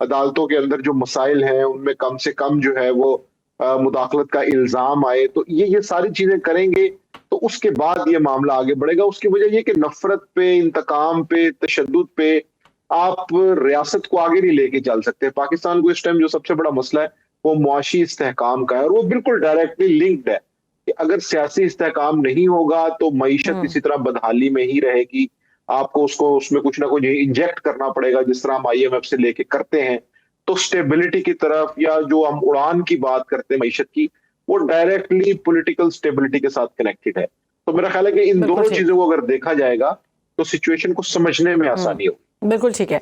عدالتوں کے اندر جو مسائل ہیں ان میں کم سے کم جو ہے وہ مداخلت کا الزام آئے. تو یہ ساری چیزیں کریں گے تو اس کے بعد یہ معاملہ آگے بڑھے گا. اس کی وجہ یہ کہ نفرت پہ، انتقام پہ، تشدد پہ آپ ریاست کو آگے نہیں لے کے چل سکتے. پاکستان کو اس ٹائم جو سب سے بڑا مسئلہ ہے وہ معاشی استحکام کا ہے، اور وہ بالکل ڈائریکٹلی لنکڈ ہے کہ اگر سیاسی استحکام نہیں ہوگا تو معیشت اسی طرح بدحالی میں ہی رہے گی. آپ کو اس میں کچھ نہ کچھ انجیکٹ کرنا پڑے گا، جس طرح ہم IMF سے لے کے کرتے ہیں. تو سٹیبلٹی کی طرف، یا جو ہم اڑان کی بات کرتے ہیں معیشت کی، وہ ڈائریکٹلی پولیٹیکل سٹیبلٹی کے ساتھ کنیکٹڈ ہے. تو میرا خیال ہے کہ ان دونوں چیزوں کو اگر دیکھا جائے گا تو سچویشن کو سمجھنے میں آسانی ہوگی. بالکل ٹھیک ہے.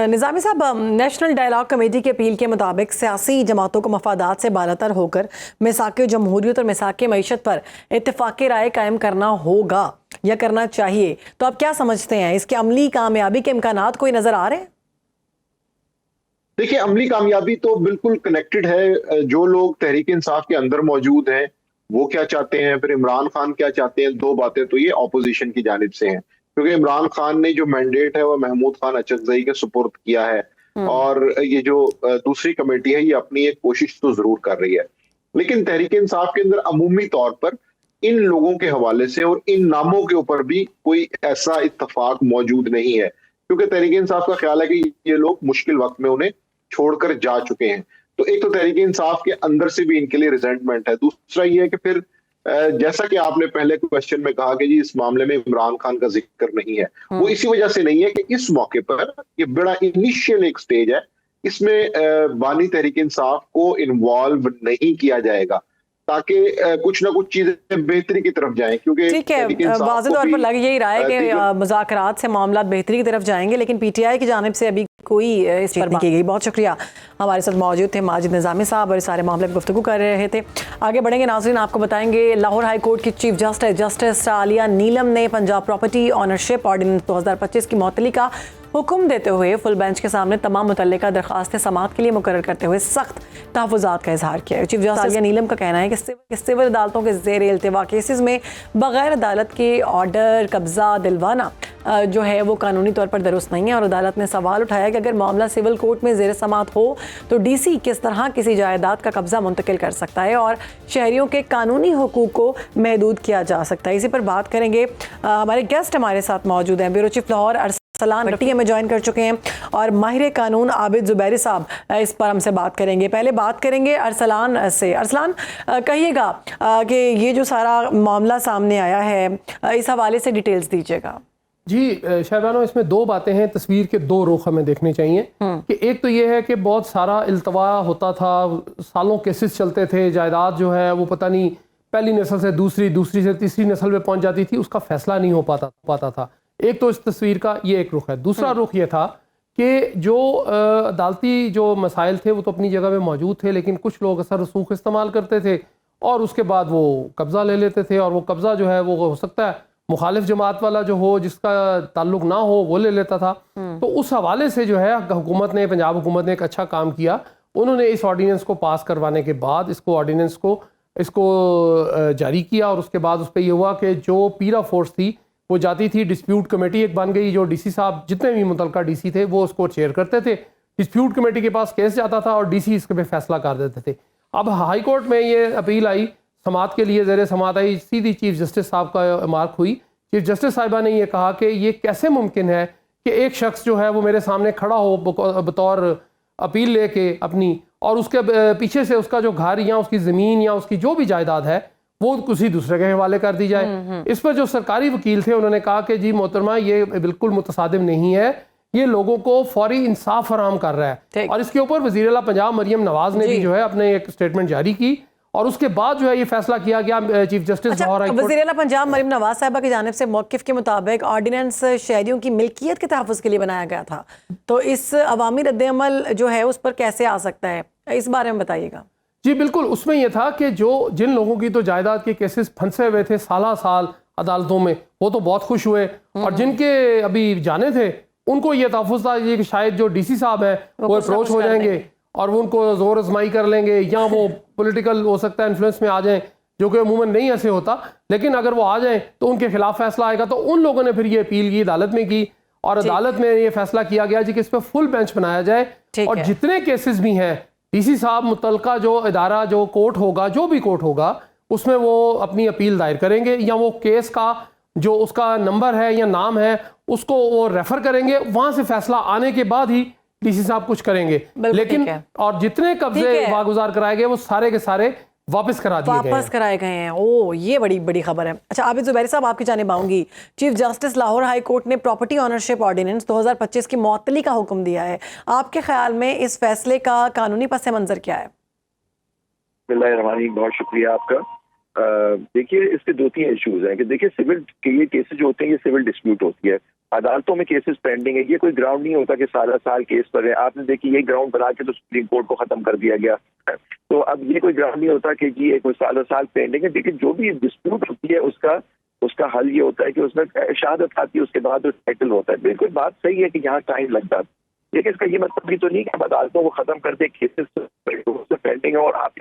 نظامی صاحب، نیشنل ڈائیلاگ کمیٹی کی اپیل کے مطابق سیاسی جماعتوں کو مفادات سے بالاتر ہو کر میثاق جمہوریت اور میثاق معیشت پر اتفاق رائے قائم کرنا ہوگا یا کرنا چاہیے. تو آپ کیا سمجھتے ہیں، اس کے عملی کامیابی کے امکانات کوئی نظر آ رہے ہیں؟ دیکھیں، عملی کامیابی تو بالکل کنیکٹڈ ہے. جو لوگ تحریک انصاف کے اندر موجود ہیں وہ کیا چاہتے ہیں، پھر عمران خان کیا چاہتے ہیں. دو باتیں تو یہ اپوزیشن کی جانب سے ہیں، کیونکہ عمران خان نے جو مینڈیٹ ہے وہ محمود خان اچکزئی کے سپرد کیا ہے، اور یہ جو دوسری کمیٹی ہے یہ اپنی ایک کوشش تو ضرور کر رہی ہے. لیکن تحریک انصاف کے اندر عمومی طور پر ان لوگوں کے حوالے سے اور ان ناموں کے اوپر بھی کوئی ایسا اتفاق موجود نہیں ہے، کیونکہ تحریک انصاف کا خیال ہے کہ یہ لوگ مشکل وقت میں انہیں چھوڑ کر جا چکے ہیں. تو ایک تو تحریک انصاف کے اندر سے بھی ان کے لیے ریزنٹمنٹ ہے. دوسرا یہ ہے کہ پھر جیسا کہ آپ نے پہلے کوشچن میں کہا کہ جی اس معاملے میں عمران خان کا ذکر نہیں ہے، وہ اسی وجہ سے نہیں ہے کہ اس موقع پر یہ بڑا انیشیل ایک سٹیج ہے، اس میں بانی تحریک انصاف کو انوالو نہیں کیا جائے گا تاکہ کچھ نہ کچھ چیزیں بہتری کی طرف جائیں. کیونکہ ٹھیک ہے، واضح طور پر لگ یہی رہا ہے کہ مذاکرات سے معاملات بہتری کی طرف جائیں گے، لیکن PTI کی جانب سے ابھی کوئی اس پر نہیں کی گئی. بہت شکریہ. ہمارے ساتھ موجود تھے ماجد نظامی صاحب اور اس سارے معاملے پر گفتگو کر رہے تھے. آگے بڑھیں گے ناظرین. آپ کو بتائیں گے لاہور ہائی کورٹ کی چیف جسٹس عالیہ نیلم نے پنجاب پراپرٹی آنرشپ آرڈیننس 2025 کی معطلی کا حکم دیتے ہوئے فل بینچ کے سامنے تمام متعلقہ درخواستیں سماعت کے لیے مقرر کرتے ہوئے سخت تحفظات کا اظہار کیا. چیف جسٹس عالیہ نیلم کا کہنا ہے کہ سول عدالتوں کے زیر التوا کیسز میں بغیر عدالت کے آرڈر قبضہ دلوانا جو ہے وہ قانونی طور پر درست نہیں ہے، اور عدالت نے سوال اٹھایا کہ اگر معاملہ سول کورٹ میں زیر سماعت ہو تو DC کس طرح کسی جائیداد کا قبضہ منتقل کر سکتا ہے اور شہریوں کے قانونی حقوق کو محدود کیا جا سکتا ہے. اسی پر بات کریں گے. ہمارے گیسٹ ہمارے ساتھ موجود ہیں. بیورو چیف لاہور ارسلان بھٹی میں جوائن کر چکے ہیں، اور ماہر قانون عابد زبیری صاحب اس پر ہم سے بات کریں گے. پہلے بات کریں گے ارسلان سے. ارسلان، کہیے گا کہ یہ جو سارا معاملہ سامنے آیا ہے اس حوالے سے ڈیٹیلز دیجیے گا. جی شہبانو، اس میں دو باتیں ہیں، تصویر کے دو رخ ہمیں دیکھنے چاہیے. کہ ایک تو یہ ہے کہ بہت سارا التوا ہوتا تھا، سالوں کیسز چلتے تھے، جائیداد جو ہے وہ پتہ نہیں پہلی نسل سے دوسری سے تیسری نسل میں پہنچ جاتی تھی، اس کا فیصلہ نہیں ہو پاتا تھا. ایک تو اس تصویر کا یہ ایک رخ ہے. دوسرا رخ یہ تھا کہ جو عدالتی جو مسائل تھے وہ تو اپنی جگہ میں موجود تھے، لیکن کچھ لوگ اثر رسوخ استعمال کرتے تھے اور اس کے بعد وہ قبضہ لے لیتے تھے، اور وہ قبضہ جو ہے وہ ہو سکتا ہے مخالف جماعت والا جو ہو، جس کا تعلق نہ ہو، وہ لے لیتا تھا. تو اس حوالے سے جو ہے حکومت نے، پنجاب حکومت نے ایک اچھا کام کیا. انہوں نے اس آرڈیننس کو پاس کروانے کے بعد اس کو جاری کیا، اور اس کے بعد اس پہ یہ ہوا کہ جو پیرا فورس تھی وہ جاتی تھی، ڈسپیوٹ کمیٹی ایک بن گئی، جو DC صاحب جتنے بھی متعلقہ DC تھے وہ اس کو چیئر کرتے تھے. ڈسپیوٹ کمیٹی کے پاس کیس جاتا تھا اور DC اس پہ فیصلہ کر دیتے تھے. اب ہائی کورٹ میں یہ اپیل آئی، سماعت کے لیے زیر سماعت آئی، سیدھی چیف جسٹس صاحب کا مارک ہوئی. چیف جسٹس صاحبہ نے یہ کہا کہ یہ کیسے ممکن ہے کہ ایک شخص جو ہے وہ میرے سامنے کھڑا ہو بطور اپیل لے کے اپنی، اور اس کے پیچھے سے اس کا جو گھر یا اس کی زمین یا اس کی جو بھی جائیداد ہے وہ کسی دوسرے کے حوالے کر دی جائے. اس پر جو سرکاری وکیل تھے انہوں نے کہا کہ جی محترمہ، یہ بالکل متصادم نہیں ہے، یہ لوگوں کو فوری انصاف فراہم کر رہا ہے. اور اس کے اوپر وزیر اعلیٰ پنجاب مریم نواز نے بھی جو ہے اپنے ایک سٹیٹمنٹ جاری کی، اور اس کے بعد جو ہے یہ فیصلہ کیا گیا chief justice Lahore high court. وزیر اعلیٰ پنجاب مریم نواز صاحبہ کی جانب سے موقف کے مطابق آرڈیننس شہریوں کی ملکیت کے تحفظ کے لیے بنایا گیا تھا، تو اس عوامی رد عمل جو ہے اس پر کیسے آ سکتا ہے، اس بارے میں بتائیے گا. جی بالکل، اس میں یہ تھا کہ جن لوگوں کی تو جائیداد کے کیسز پھنسے ہوئے تھے سالہ سال عدالتوں میں، وہ تو بہت خوش ہوئے، اور جن کے ابھی جانے تھے ان کو یہ تحفظ تھا کہ شاید جو DC صاحب ہیں وہ اپروچ ہو جائیں گے اور وہ ان کو زور آزمائی کر لیں گے، یا وہ پولیٹیکل ہو سکتا ہے انفلوئنس میں آ جائیں، جو کہ عموماً نہیں ایسے ہوتا، لیکن اگر وہ آ جائیں تو ان کے خلاف فیصلہ آئے گا. تو ان لوگوں نے پھر یہ اپیل کی، عدالت میں کی، اور عدالت میں یہ فیصلہ کیا گیا جی کہ اس پہ فل بینچ بنایا جائے اور جتنے کیسز بھی ہیں ڈی سی صاحب متعلقہ جو ادارہ جو کورٹ ہوگا جو بھی کورٹ ہوگا اس میں وہ اپنی اپیل دائر کریں گے یا وہ کیس کا جو اس کا نمبر ہے یا نام ہے اس کو وہ ریفر کریں گے, وہاں سے فیصلہ آنے کے بعد ہی ڈی سی صاحب کچھ کریں گے. لیکن اور جتنے قبضے واگزار کرائے گئے وہ سارے کے سارے واپس کرائے گئے ہیں. یہ بڑی خبر ہے. اچھا عابد زبیری صاحب آپ کی جانب آؤں گی. Chief justice Lahore high court نے پراپرٹی آنرشپ آرڈیننس 2025 کی معطلی کا حکم دیا ہے. آپ کے خیال میں اس فیصلے کا قانونی پس منظر کیا ہے؟ بسم اللہ الرحمن الرحیم, بہت شکریہ آپ کا. دیکھیے اس کے 2-3 ایشوز ہیں کہ دیکھیے سول یہ کیسز جو ہوتے ہیں یہ سول ڈسپیوٹ ہوتی ہے, عدالتوں میں کیسز پینڈنگ ہے. یہ کوئی گراؤنڈ نہیں ہوتا کہ سال کیس پر ہے. آپ نے دیکھی یہ گراؤنڈ بنا کے تو سپریم کورٹ کو ختم کر دیا گیا. تو اب یہ کوئی گراؤنڈ نہیں ہوتا کہ جی کوئی سال پینڈنگ ہے. لیکن جو بھی ڈسپیوٹ ہوتی ہے اس کا حل یہ ہوتا ہے کہ اس میں شہادت آتی ہے, اس کے بعد سیٹل ہوتا ہے. بالکل بات صحیح ہے کہ یہاں ٹائم لگتا ہے, لیکن اس کا یہ مطلب بھی تو نہیں کہ عدالتوں کو ختم کر دے کیسز پینڈنگ ہے. اور آپ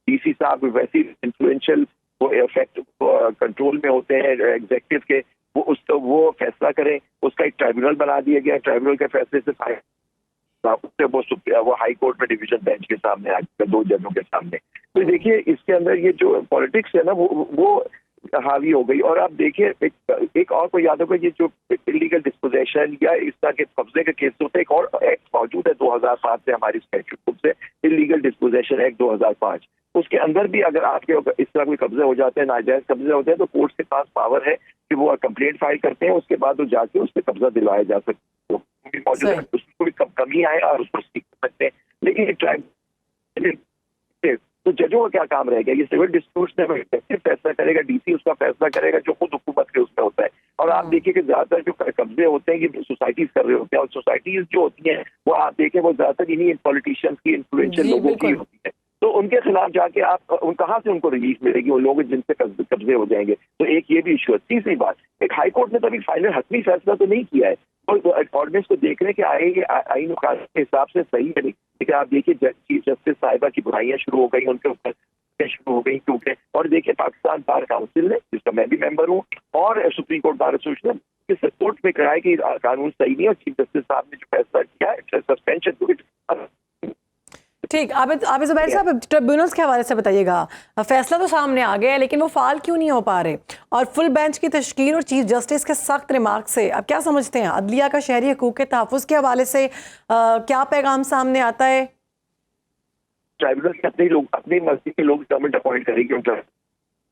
ڈی سی صاحب ویسی انفلوئنشل وہ افیکٹ کنٹرول میں ہوتے ہیں ایگزیکٹو کے, وہ فیصلہ کریں. اس کا ایک ٹرائبیونل بنا دیا گیا. ٹرائبیونل کے فیصلے سے وہ ہائی کورٹ میں ڈویژن بینچ کے سامنے آ گیا 2 ججوں کے سامنے. تو دیکھیے اس کے اندر یہ جو پالیٹکس ہے نا وہ حاوی ہو گئی. اور آپ دیکھیے ایک اور کو یاد ہوگا یہ جو انلیگل ڈسپوزیشن یا اس طرح کے قبضے کے کیس ہوتے ہیں, ایک اور ایکٹ موجود ہے 2007 سے ہماری اسٹیچوٹ بک سے, انلیگل ڈسپوزیشن ایکٹ 2005. اس کے اندر بھی اگر آپ کے اس طرح کوئی قبضے ہو جاتے ہیں, ناجائز قبضے ہوتے ہیں, تو کورٹ کے پاس پاور ہے کہ وہ کمپلینٹ فائل کرتے ہیں. اس کے بعد وہ جا کے اس پہ قبضہ دلوایا جا سکتا ہے, موجود ہے اس کو بھی کمی آئے اور اس کو سیکھ سکتے ہیں. لیکن تو ججوں کا کیا کام رہے گا؟ یہ سول ڈسپیوٹس میں فیصلہ کرے گا, ڈی سی اس کا فیصلہ کرے گا جو خود حکومت کے اس میں ہوتا ہے. اور آپ دیکھیے کہ زیادہ تر جو قبضے ہوتے ہیں یہ سوسائٹیز کر رہے ہوتے ہیں, اور سوسائٹیز جو ہوتی ہیں وہ آپ دیکھیں وہ زیادہ تر انہیں پولیٹیشینس کی انفلوئنشل لوگوں کی ہوتی ہے. تو ان کے خلاف جا کے آپ کہاں سے ان کو ریلیف ملے گی؟ وہ لوگ جن سے قبضے ہو جائیں گے. تو ایک یہ بھی ایشو ہے. تیسری بات, ایک ہائی کورٹ نے تو ابھی فائنل حتمی فیصلہ تو نہیں کیا ہے, اور آرڈیننس کو دیکھنے کے آئین و قانون کے حساب سے صحیح ہے. لیکن آپ دیکھیے چیف جسٹس صاحبہ کی برائیاں شروع ہو گئی, ان کے اوپر شروع ہو گئی کیونکہ. اور دیکھیے پاکستان بار کاؤنسل نے, جس کا میں بھی ممبر ہوں, اور سپریم کورٹ بار ایسوسیشن نے سپورٹ میں کرایا کہ قانون صحیح نہیں ہے, اور چیف جسٹس صاحب نے جو فیصلہ کیا ہے سسپینشن. ٹھیک, عابد زبیری صاحب ٹریبیونلز کے حوالے سے بتائیے گا. فیصلہ تو سامنے آ گیا ہے لیکن وہ فعال کیوں نہیں ہو پا رہے؟ اور فل بینچ کی تشکیل اور چیف جسٹس کے سخت ریمارک سے آپ کیا سمجھتے ہیں؟ عدلیہ کا شہری حقوق کے تحفظ کے حوالے سے کیا پیغام سامنے آتا ہے؟ ٹرائبیونل کے اپنے لوگ, اپنی مرضی کے لوگ گورنمنٹ اپوائنٹ کرے گی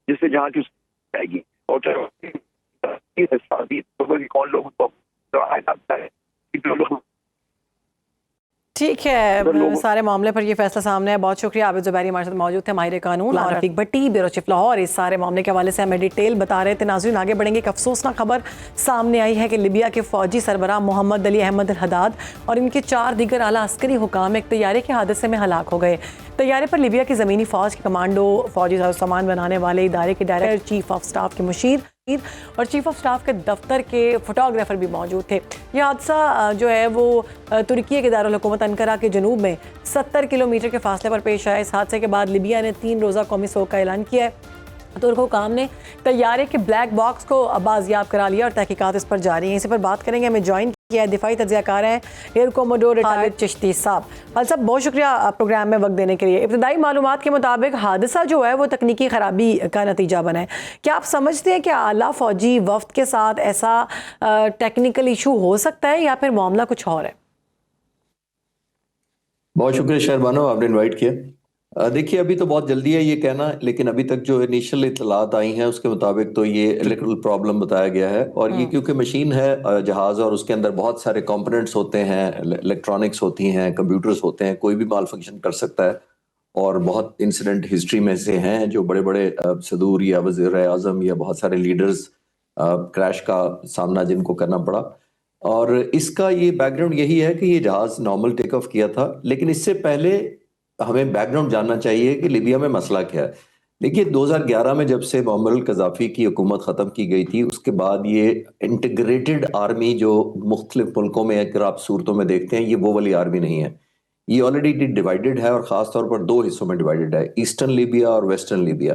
جس سے جہاں کی جائے گی. اور کون لوگ ٹھیک ہے, سارے معاملے پر یہ فیصلہ سامنے ہے. بہت شکریہ. عابد زبیری ہمارے ساتھ موجود تھے, ماہر قانون, اور رفیق بھٹی, بیورو چیف لاہور, اس سارے معاملے کے حوالے سے ہمیں ڈیٹیل بتا رہے تھے. ناظرین آگے بڑھیں گے. ایک افسوسناک خبر سامنے آئی ہے کہ لیبیا کے فوجی سربراہ محمد علی احمد الحداد اور ان کے 4 دیگر اعلیٰ عسکری حکام ایک طیارے کے حادثے میں ہلاک ہو گئے. طیارے پر لیبیا کی زمینی فوج کے کمانڈو, فوجی سامان بنانے والے ادارے کے ڈائریکٹر, چیف آف سٹاف کے مشیر اور چیف آف سٹاف کے دفتر کے فوٹوگرافر بھی موجود تھے. یہ حادثہ جو ہے وہ ترکی کے دارالحکومت انقرہ کے جنوب میں 70 کلومیٹر کے فاصلے پر پیش آیا. اس حادثے کے بعد لیبیا نے 3 روزہ قومی سوگ کا اعلان کیا ہے. ترک حکام نے طیارے کے بلیک باکس کو بازیاب کرا لیا اور تحقیقات اس پر جاری ہیں. اسی پر بات کریں گے. ہمیں جوائن کیا ہے دفاعی تجزیہ کار ہیں ایئر کوموڈور خالد چشتی صاحب. خالد صاحب بہت شکریہ پروگرام میں وقت دینے کے لیے. ابتدائی معلومات کے مطابق حادثہ جو ہے وہ تکنیکی خرابی کا نتیجہ بنا ہے. کیا آپ سمجھتے ہیں کہ اعلیٰ فوجی وفد کے ساتھ ایسا ٹیکنیکل ایشو ہو سکتا ہے یا پھر معاملہ کچھ اور ہے؟ بہت شکریہ شہربانو, آپ نے انوائٹ کیا. دیکھیے ابھی تو بہت جلدی ہے یہ کہنا, لیکن ابھی تک جو انیشل اطلاعات آئی ہیں اس کے مطابق تو یہ الیکٹرل پرابلم بتایا گیا ہے. اور یہ کیونکہ مشین ہے جہاز, اور اس کے اندر بہت سارے کمپوننٹس ہوتے ہیں, الیکٹرانکس ہوتی ہیں, کمپیوٹرز ہوتے ہیں, کوئی بھی مال فنکشن کر سکتا ہے. اور بہت انسیڈنٹ ہسٹری میں سے ہیں جو بڑے بڑے صدور یا وزیر اعظم یا بہت سارے لیڈرز کریش کا سامنا جن کو کرنا پڑا. اور اس کا یہ بیک گراؤنڈ یہی ہے کہ یہ جہاز نارمل ٹیک آف کیا تھا, لیکن اس سے پہلے ہمیں بیک گراؤنڈ جاننا چاہیے کہ لیبیا میں مسئلہ کیا ہے. دیکھیے 2011 میں جب سے معمر القذافی کی حکومت ختم کی گئی تھی, اس کے بعد یہ انٹیگریٹڈ آرمی جو مختلف ملکوں میں اگر آپ صورتوں میں دیکھتے ہیں, یہ وہ والی آرمی نہیں ہے. یہ آلریڈی ڈیوائیڈڈ ہے, اور خاص طور پر 2 حصوں میں ڈیوائیڈڈ ہے, ایسٹرن لیبیا اور ویسٹرن لیبیا.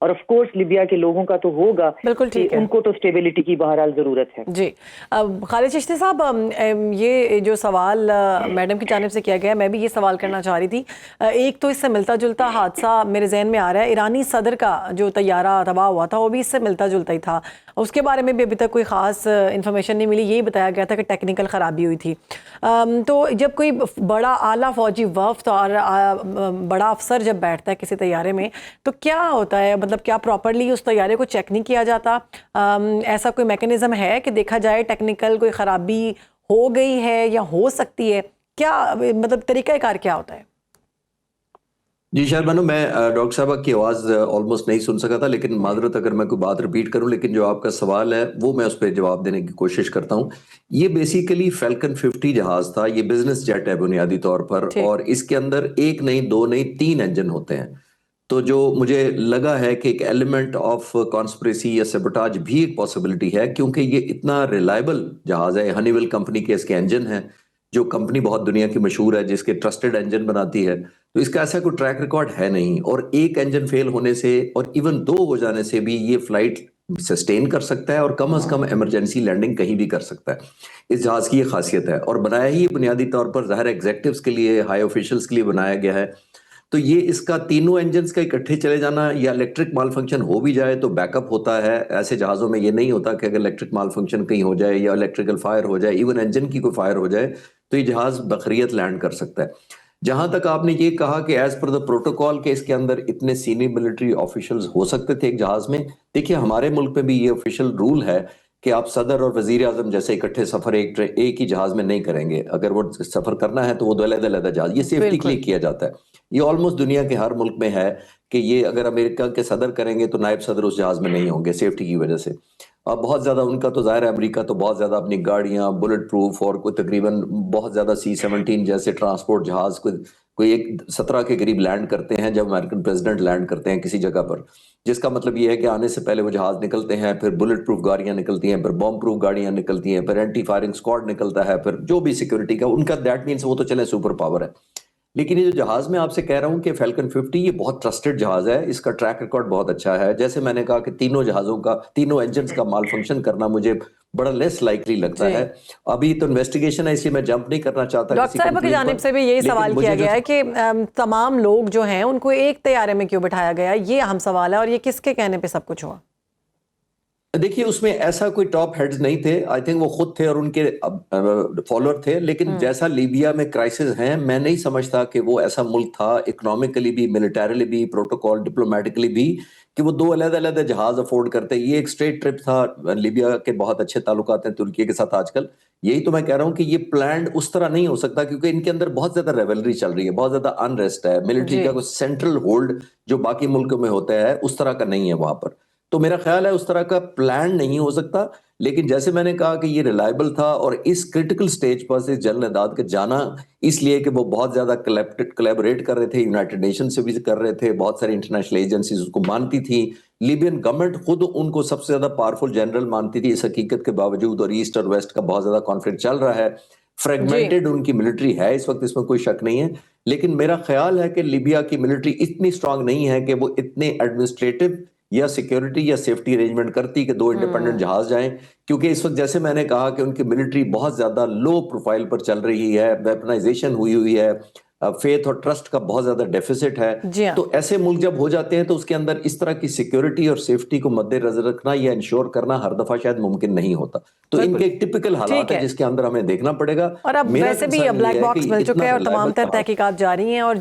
اور آف کورس لیبیا کے لوگوں کا تو ہوگا بالکل کہ ٹھیک ہے. ان کو تو اسٹیبلٹی کی بہرحال ضرورت ہے. جی خالد چشتی صاحب، یہ جو سوال میڈم کی جانب سے کیا گیا، میں بھی یہ سوال کرنا چاہ رہی تھی. ایک تو اس سے ملتا جلتا حادثہ میرے ذہن میں آ رہا ہے، ایرانی صدر کا جو طیارہ تباہ ہوا تھا وہ بھی اس سے ملتا جلتا ہی تھا. اس کے بارے میں بھی ابھی تک کوئی خاص انفارمیشن نہیں ملی، یہی بتایا گیا تھا کہ ٹیکنیکل خرابی ہوئی تھی. تو جب کوئی بڑا اعلیٰ فوجی وفد اور بڑا افسر جب بیٹھتا ہے کسی طیارے میں تو کیا ہوتا ہے؟ مطلب کیا پراپرلی اس طیارے کو چیک نہیں کیا جاتا؟ ایسا کوئی میکینزم ہے کہ دیکھا جائے ٹیکنیکل کوئی خرابی ہو گئی ہے یا ہو سکتی ہے؟ کیا مطلب طریقہ کار کیا ہوتا ہے؟ جی شاہد بانو، میں ڈاکٹر صاحبہ کی آواز آلموسٹ نہیں سن سکا تھا، لیکن معذرت اگر میں کوئی بات ریپیٹ کروں، لیکن جو آپ کا سوال ہے وہ میں اس پہ جواب دینے کی کوشش کرتا ہوں. یہ بیسیکلی فیلکن 50 جہاز تھا، یہ بزنس جیٹ ہے بنیادی طور پر، اور اس کے اندر ایک نہیں، دو نہیں، 3 انجن ہوتے ہیں. تو جو مجھے لگا ہے کہ ایک ایلیمنٹ آف کانسپریسی یا سیبوٹاج بھی ایک پاسبلٹی ہے، کیونکہ یہ اتنا ریلائبل جہاز ہے. ہنی ویل کمپنی کے اس کے انجن ہیں، جو کمپنی بہت دنیا کی مشہور ہے، جس کے ٹرسٹڈ انجن بناتی ہے. تو اس کا ایسا کوئی ٹریک ریکارڈ ہے نہیں، اور ایک انجن فیل ہونے سے اور ایون 2 ہو جانے سے بھی یہ فلائٹ سسٹین کر سکتا ہے، اور کم از کم ایمرجنسی لینڈنگ کہیں بھی کر سکتا ہے. اس جہاز کی یہ خاصیت ہے، اور بنایا ہی بنیادی طور پر ظاہر ایگزیکٹوز کے لیے، ہائی آفیشلز کے لیے بنایا گیا ہے. تو یہ اس کا تینوں انجنز کا اکٹھے چلے جانا، یا الیکٹرک مال فنکشن ہو بھی جائے تو بیک اپ ہوتا ہے. ایسے جہازوں میں یہ نہیں ہوتا کہ اگر الیکٹرک مال فنکشن کہیں ہو جائے یا الیکٹریکل فائر ہو جائے، ایون انجن کی کوئی فائر ہو جائے تو یہ جہاز بخریت لینڈ کر سکتا ہے. جہاں تک آپ نے یہ کہا کہ ایز پر دا پروٹوکال کہ اس کے اندر اتنے سینئر ملٹری آفیشلز ہو سکتے تھے ایک جہاز میں، دیکھیے ہمارے ملک میں بھی یہ آفیشیل رول ہے کہ آپ صدر اور وزیر اعظم جیسے اکٹھے سفر ایک ہی جہاز میں نہیں کریں گے. اگر وہ سفر کرنا ہے تو وہ 2 علیحدہ جہاز، یہ سیفٹی کے لیے کیا جاتا ہے. یہ آلموسٹ دنیا کے ہر ملک میں ہے کہ یہ اگر امریکہ کے صدر کریں گے تو نائب صدر اس جہاز میں نہیں ہوں گے سیفٹی کی وجہ سے. اب بہت زیادہ ان کا تو ظاہر ہے، امریکہ تو بہت زیادہ اپنی گاڑیاں بلٹ پروف اور کوئی تقریباً بہت زیادہ C-17 جیسے ٹرانسپورٹ جہاز کوئی 17 کے قریب لینڈ کرتے ہیں جب امریکن پریزیڈنٹ لینڈ کرتے ہیں کسی جگہ پر، جس کا مطلب یہ ہے کہ آنے سے پہلے وہ جہاز نکلتے ہیں، پھر بلٹ پروف گاڑیاں نکلتی ہیں، پھر بم پروف گاڑیاں نکلتی ہیں، پھر اینٹی فائرنگ اسکواڈ نکلتا ہے، پھر جو بھی سیکورٹی کا ان کا، دیٹ مینس وہ تو چلے سپر پاور ہے. لیکن یہ جو جہاز میں آپ سے کہہ رہا ہوں کہ فیلکن 50 یہ بہت ٹرسٹڈ جہاز ہے، اس کا ٹریک ریکارڈ بہت اچھا ہے. جیسے میں نے کہا کہ تینوں انجنز کا مال فنکشن کرنا مجھے بڑا لیس لائکلی لگتا ہے. ابھی تو انویسٹیگیشن ہے، اس لیے میں جمپ نہیں کرنا چاہتا. ڈاکٹر صاحب کی جانب سے بھی یہی سوال کیا گیا ہے کہ تمام لوگ جو ہیں ان کو ایک طیارے میں کیوں بٹھایا گیا، یہ اہم سوال ہے، اور یہ کس کے کہنے پہ سب کچھ ہوا؟ دیکھیے اس میں ایسا کوئی ٹاپ ہیڈز نہیں تھے، آئی تھنک وہ خود تھے اور ان کے فالوور تھے. لیکن جیسا لیبیا میں کرائسس ہیں، میں نہیں سمجھتا کہ وہ ایسا ملک تھا اکنامکلی بھی، ملٹریلی بھی، پروٹوکول ڈپلومیٹکلی بھی، کہ وہ 2 علیحدہ جہاز افورڈ کرتے. یہ ایک اسٹریٹ ٹرپ تھا. لیبیا کے بہت اچھے تعلقات ہیں ترکی کے ساتھ آج کل. یہی تو میں کہہ رہا ہوں کہ یہ پلانڈ اس طرح نہیں ہو سکتا، کیونکہ ان کے اندر بہت زیادہ ریولری چل رہی ہے، بہت زیادہ انریسٹ ہے. ملٹری کا کوئی سینٹرل ہولڈ جو باقی ملکوں میں ہوتا ہے اس طرح کا نہیں ہے وہاں پر. تو میرا خیال ہے اس طرح کا پلان نہیں ہو سکتا. لیکن جیسے میں نے کہا کہ یہ ریلائبل تھا، اور اس کرٹیکل سٹیج پر سے جنرل امداد کے جانا اس لیے کہ وہ بہت زیادہ کلیبریٹ کر رہے تھے، یونائٹڈ نیشن سے بھی کر رہے تھے، بہت ساری انٹرنیشنل ایجنسیز اس کو مانتی تھی. لیبین گورنمنٹ خود ان کو سب سے زیادہ پاورفل جنرل مانتی تھی اس حقیقت کے باوجود، اور ایسٹ اور ویسٹ کا بہت زیادہ کانفلکٹ چل رہا ہے. فریگمنٹڈ ان کی ملٹری ہے اس وقت، اس میں کوئی شک نہیں ہے. لیکن میرا خیال ہے کہ لیبیا کی ملٹری اتنی سٹرانگ نہیں ہے کہ وہ اتنے ایڈمنسٹریٹو یا سیکیورٹی یا سیفٹی ارینجمنٹ کرتی کہ 2 انڈیپینڈنٹ جہاز جائیں. کیونکہ اس وقت جیسے میں نے کہا کہ ان کی ملٹری بہت زیادہ لو پروفائل پر چل رہی ہے، ویپنائزیشن ہوئی ہے، فیتھ اور ٹرسٹ کا بہت زیادہ ڈیفیسٹ ہے. تو ایسے ملک جب ہو جاتے ہیں تو اس کے اندر اس طرح کی سیکیورٹی اور سیفٹی کو مد نظر رکھنا یا انشور کرنا ہر دفعہ شاید ممکن نہیں ہوتا. تو ان کے ایک ٹپیکل حالات ہے جس کے اندر ہمیں دیکھنا پڑے گا. اور اب ویسے بھی بلیک باکس مل چکے ہیں اور تمام تر تحقیقات جاری ہیں، اور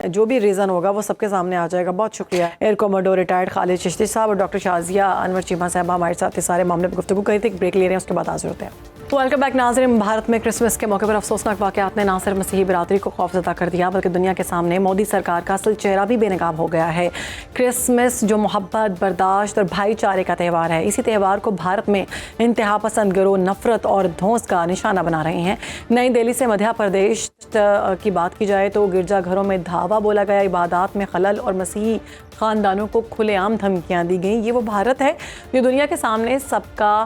جو بھی ریزن ہوگا وہ سب کے سامنے آ جائے گا. بہت شکریہ ایئر کوموڈور ریٹائرڈ خالد چشتی صاحب اور ڈاکٹر شازیہ انور چیمہ صاحبہ ہمارے ساتھ اس سارے معاملے پر گفتگو کری تھی. ایک بریک لے رہے ہیں، اس کے بعد حاضر ہوتے ہیں. ویلکم بیک ناظرین. بھارت میں کرسمس کے موقع پر افسوسناک واقعات نے نہ صرف مسیحی برادری کو خوفزدہ کر دیا بلکہ دنیا کے سامنے مودی سرکار کا اصل چہرہ بھی بے نقاب ہو گیا ہے. کرسمس جو محبت، برداشت اور بھائی چارے کا تہوار ہے، اسی تہوار کو بھارت میں انتہا پسند گروہ نفرت اور دھونس کا نشانہ بنا رہے ہیں. نئی دہلی سے مدھیہ پردیش کی بات کی جائے تو گرجا گھروں میں دھاوا بولا گیا، عبادات میں خلل اور مسیحی خاندانوں کو کھلے عام دھمکیاں دی گئیں. یہ وہ بھارت ہے جو دنیا کے سامنے سب کا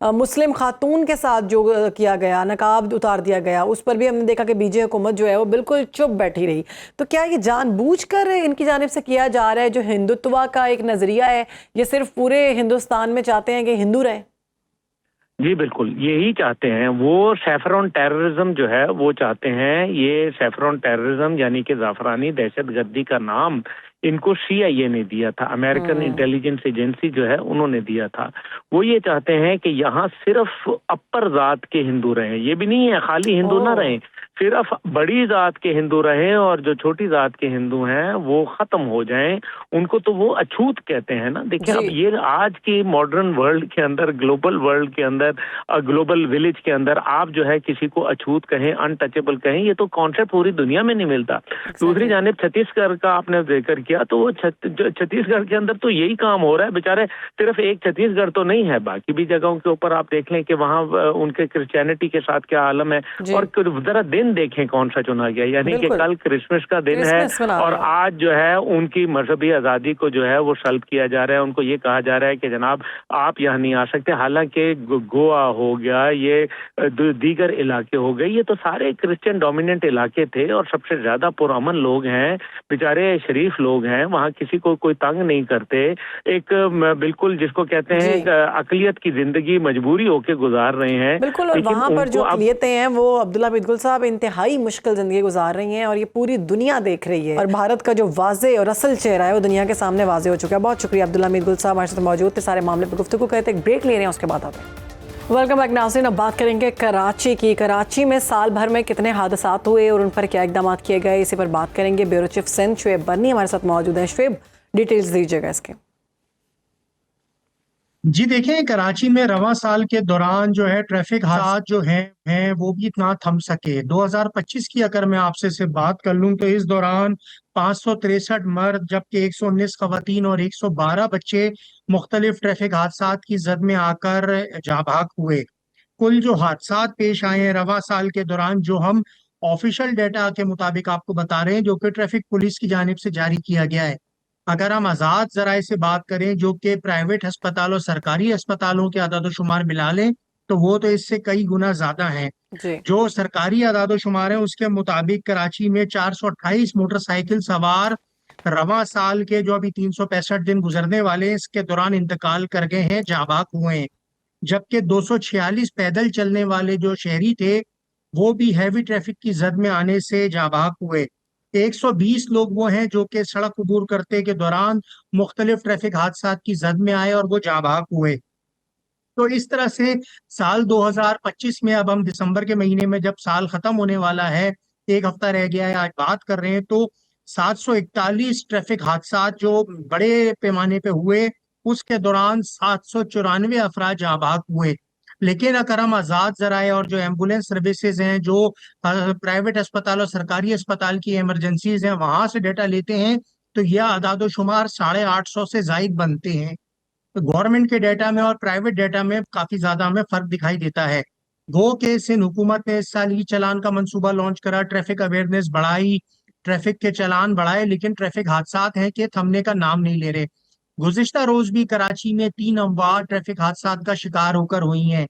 مسلم خاتون کے ساتھ جو کیا گیا، نقاب اتار دیا گیا، اس پر بھی ہم نے دیکھا کہ بی جے حکومت جو ہے وہ بالکل چپ بیٹھی رہی. تو کیا یہ جان بوجھ کر ان کی جانب سے کیا جا رہا ہے جو ہندوتوا کا ایک نظریہ ہے، یہ صرف پورے ہندوستان میں چاہتے ہیں کہ ہندو رہے؟ جی بالکل یہی چاہتے ہیں وہ. سیفرون ٹیررزم جو ہے وہ چاہتے ہیں. یہ سیفرون ٹیررزم یعنی کہ زعفرانی دہشت گردی کا نام ان کو CIA نے دیا تھا، امریکن انٹیلیجنس ایجنسی جو ہے انہوں نے دیا تھا. وہ یہ چاہتے ہیں کہ یہاں صرف اپر ذات کے ہندو رہیں. یہ بھی نہیں ہے خالی ہندو نہ رہیں، صرف بڑی ذات کے ہندو رہیں اور جو چھوٹی ذات کے ہندو ہیں وہ ختم ہو جائیں. ان کو تو وہ اچھوت کہتے ہیں نا. دیکھیں اب یہ آج کی ماڈرن ورلڈ کے اندر، گلوبل ورلڈ کے اندر، گلوبل ولیج کے اندر آپ جو ہے کسی کو اچھوت کہیں، ان ٹچیبل کہیں، یہ تو کانسیپٹ پوری دنیا میں نہیں ملتا. دوسری جانب چھتیس گڑھ کا آپ نے ذکر کیا تو وہ چھتیس گڑھ کے اندر تو یہی کام ہو رہا ہے. بیچارے صرف ایک چھتیس گڑھ تو نہیں ہے، باقی بھی جگہوں کے اوپر آپ دیکھ لیں کہ وہاں ان کے کرسچینٹی کے ساتھ کیا عالم ہے. اور ذرا دن دیکھیں کون سا چنا گیا، یعنی کہ کل کرسمس کا دن ہے اور آج جو ہے ان کی مذہبی آزادی کو جو ہے وہ سلب کیا جا رہا ہے. ان کو یہ کہا جا رہا ہے کہ جناب آپ یہاں نہیں آ سکتے. حالانکہ گوا ہو گیا، یہ دیگر علاقے ہو گئے، یہ تو سارے کرسچن ڈومیننٹ علاقے تھے اور سب سے زیادہ پرامن لوگ ہیں، بیچارے شریف لوگ ہیں، وہاں کسی کو کوئی تنگ نہیں کرتے. ایک بالکل جس کو کہتے ہیں اقلیت کی زندگی مجبوری ہو کے گزار رہے ہیں. بالکل. اور وہاں پر جو اقلیتیں ہیں وہ عبداللہ بدگل صاحب انتہائی مشکل زندگی گزار رہی ہیں اور یہ پوری دنیا دیکھ رہی ہے. اور بھارت کا جو واضح اور اصل چہرہ ہے وہ دنیا کے سامنے واضح ہو چکا ہے. بہت شکریہ عبداللہ بدگل صاحب ہمارے ساتھ موجود تھے. سارے معاملے پر گفتگو کرتے ایک بریک لے رہے ہیں، اس کے بعد آتے ہیں. ویلکم بیک ناظرین. اب بات کریں گے کراچی کی. کراچی میں سال بھر میں کتنے حادثات ہوئے اور ان پر کیا اقدامات کیے گئے، اسی پر بات کریں گے. بیورو چیف سندھ شعیب برنی ہمارے ساتھ موجود ہیں. شعیب ڈیٹیلز دیجیے گا اس کے. جی دیکھیں، کراچی میں رواں سال کے دوران جو ہے ٹریفک حادثات جو ہیں وہ بھی اتنا تھم سکے. 2025 کی اگر میں آپ سے بات کر لوں تو اس دوران 563 مرد جبکہ 119 خواتین اور 112 بچے مختلف ٹریفک حادثات کی زد میں آ کر جاں بحق ہوئے. کل جو حادثات پیش آئے ہیں رواں سال کے دوران، جو ہم آفیشل ڈیٹا کے مطابق آپ کو بتا رہے ہیں جو کہ ٹریفک پولیس کی جانب سے جاری کیا گیا ہے، اگر ہم آزاد ذرائع سے بات کریں جو کہ پرائیویٹ ہسپتال اور سرکاری ہسپتالوں کے اعداد و شمار ملا لیں تو وہ تو اس سے کئی گنا زیادہ ہیں. جو سرکاری اعداد و شمار ہیں اس کے مطابق کراچی میں 428 موٹر سائیکل سوار رواں سال کے جو ابھی 365 دن گزرنے والے ہیں اس کے دوران انتقال کر گئے ہیں، جاں بحق ہوئے ہیں. جبکہ 246 پیدل چلنے والے جو شہری تھے وہ بھی ہیوی ٹریفک کی زد میں آنے سے جاں بحق ہوئے. 120 لوگ وہ ہیں جو کہ سڑک عبور کرتے کے دوران مختلف ٹریفک حادثات کی زد میں آئے اور وہ جاں بحق ہوئے. تو اس طرح سے سال 2025 میں اب ہم دسمبر کے مہینے میں جب سال ختم ہونے والا ہے، ایک ہفتہ رہ گیا ہے، آج بات کر رہے ہیں تو 741 ٹریفک حادثات جو بڑے پیمانے پہ ہوئے اس کے دوران 794 افراد جاں بحق ہوئے. لیکن اگر ہم آزاد ذرائع اور جو ایمبولینس سروسز ہیں، جو پرائیویٹ اسپتال اور سرکاری اسپتال کی ایمرجنسیز ہیں، وہاں سے ڈیٹا لیتے ہیں تو یہ اعداد و شمار 850 سے زائد بنتے ہیں. گورنمنٹ کے ڈیٹا میں اور پرائیویٹ ڈیٹا میں کافی زیادہ ہمیں فرق دکھائی دیتا ہے. گو کہ سندھ حکومت نے اس سال ای چالان کا منصوبہ لانچ کرا، ٹریفک اویئرنیس بڑھائی، ٹریفک کے چالان بڑھائے، لیکن ٹریفک حادثات ہیں کہ تھمنے کا نام نہیں لے رہے. گزشتہ روز بھی کراچی میں 3 اموات ٹریفک حادثات کا شکار ہو کر ہوئی ہیں.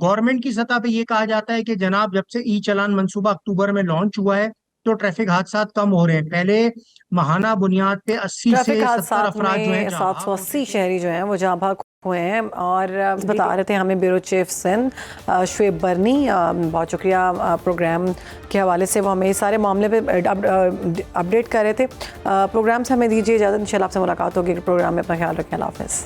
گورنمنٹ کی سطح پہ یہ کہا جاتا ہے کہ جناب جب سے ای چالان منصوبہ اکتوبر میں لانچ ہوا ہے تو ٹریفک حادثات کم ہو رہے ہیں. پہلے ماہانہ بنیاد پہ 80 سے 70 افراد جو ہیں 780 شہری جو ہیں وہ جاں بحق ہوئے ہیں. اور بتا رہے تھے ہمیں بیورو چیف سندھ شعیب برنی. بہت شکریہ پروگرام کے حوالے سے، وہ ہمیں اس سارے معاملے پہ اپڈیٹ کر رہے تھے. پروگرام سے ہمیں دیجیے اجازت، انشاءاللہ آپ سے ملاقات ہوگی پروگرام میں. اپنا خیال رکھیں. اللہ حافظ.